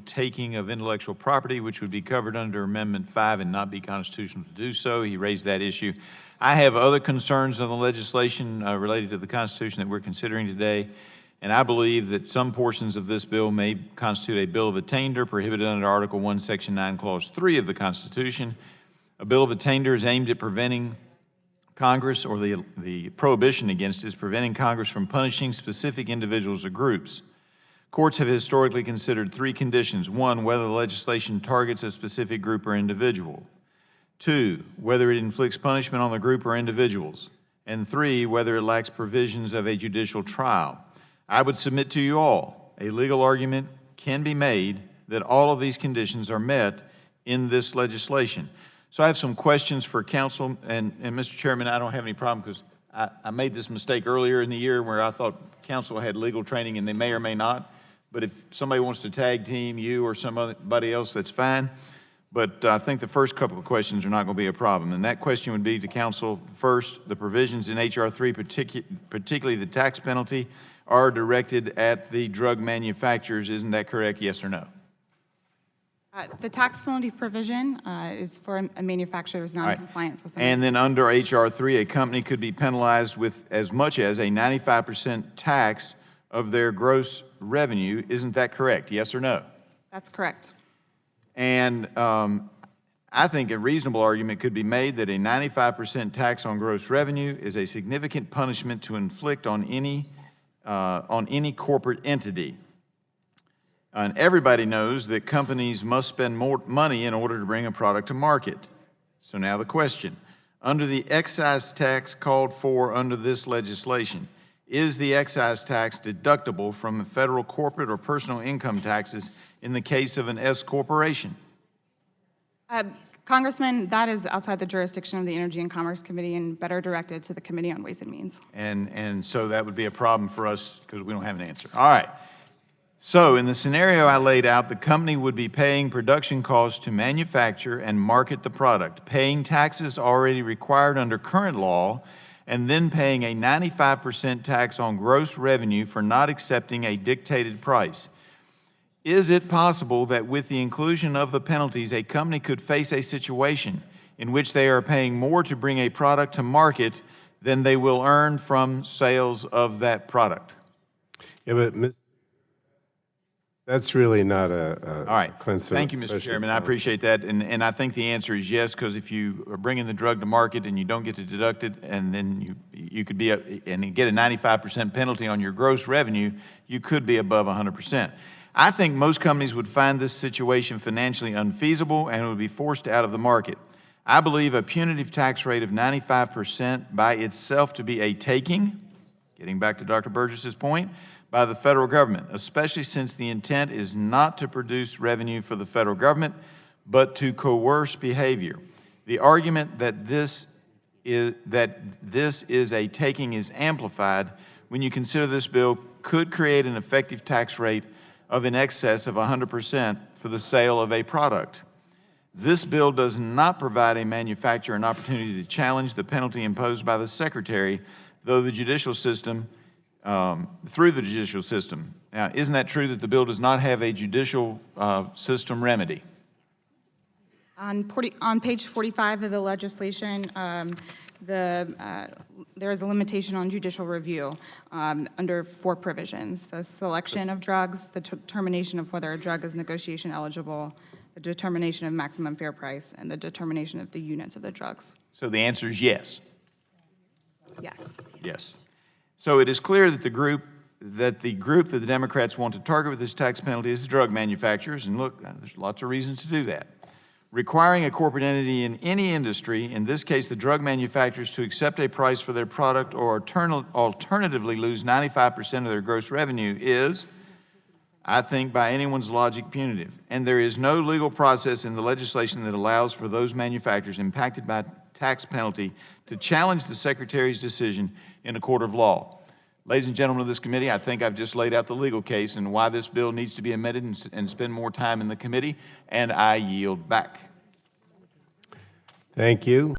taking of intellectual property, which would be covered under Amendment 5 and not be constitutional to do so. He raised that issue. I have other concerns on the legislation related to the Constitution that we're considering today, and I believe that some portions of this bill may constitute a bill of attainder prohibited under Article 1, Section 9, Clause 3 of the Constitution. A bill of attainder is aimed at preventing Congress, or the prohibition against it is preventing Congress from punishing specific individuals or groups. Courts have historically considered three conditions. One, whether the legislation targets a specific group or individual. Two, whether it inflicts punishment on the group or individuals. And three, whether it lacks provisions of a judicial trial. I would submit to you all, a legal argument can be made that all of these conditions are met in this legislation. So I have some questions for counsel, and Mr. Chairman, I don't have any problem because I made this mistake earlier in the year where I thought counsel had legal training and they may or may not. But if somebody wants to tag team you or somebody else, that's fine. But I think the first couple of questions are not going to be a problem. And that question would be to counsel. First, the provisions in H.R. 3, particularly the tax penalty, are directed at the drug manufacturers. Isn't that correct, yes or no? The tax penalty provision is for a manufacturer's non-compliance with. And then under H.R. 3, a company could be penalized with as much as a 95% tax of their gross revenue. Isn't that correct? Yes or no? That's correct. And I think a reasonable argument could be made that a 95% tax on gross revenue is a significant punishment to inflict on any corporate entity. And everybody knows that companies must spend more money in order to bring a product to market. So now the question, under the excise tax called for under this legislation, is the excise tax deductible from federal corporate or personal income taxes in the case of an S corporation? Congressman, that is outside the jurisdiction of the Energy and Commerce Committee and better directed to the Committee on Ways and Means. And so that would be a problem for us because we don't have an answer. All right. So in the scenario I laid out, the company would be paying production costs to manufacture and market the product, paying taxes already required under current law, and then paying a 95% tax on gross revenue for not accepting a dictated price. Is it possible that with the inclusion of the penalties, a company could face a situation in which they are paying more to bring a product to market than they will earn from sales of that product? Yeah, but that's really not All right. Thank you, Mr. Chairman. I appreciate that. And I think the answer is yes, because if you are bringing the drug to market and you don't get to deduct it, and then you could be and get a 95% penalty on your gross revenue, you could be above 100%. I think most companies would find this situation financially unfeasible and would be forced out of the market. I believe a punitive tax rate of 95% by itself to be a taking, getting back to Dr. Burgess's point, by the federal government, especially since the intent is not to produce revenue for the federal government, but to coerce behavior. The argument that this is a taking is amplified when you consider this bill could create an effective tax rate of in excess of 100% for the sale of a product. This bill does not provide a manufacturer an opportunity to challenge the penalty imposed by the Secretary, though the judicial system through the judicial system. Now, isn't that true that the bill does not have a judicial system remedy? On page 45 of the legislation, there is a limitation on judicial review under 4 provisions: the selection of drugs, the determination of whether a drug is negotiation eligible, the determination of maximum fair price, and the determination of the units of the drugs. So the answer is yes. Yes. Yes. So it is clear that the group that the Democrats want to target with this tax penalty is the drug manufacturers, and look, there's lots of reasons to do that. Requiring a corporate entity in any industry, in this case the drug manufacturers, to accept a price for their product or alternatively lose 95% of their gross revenue is, I think, by anyone's logic, punitive. And there is no legal process in the legislation that allows for those manufacturers impacted by tax penalty to challenge the Secretary's decision in a court of law. Ladies and gentlemen of this committee, I think I've just laid out the legal case and why this bill needs to be amended and spend more time in the committee, and I yield back. Thank you.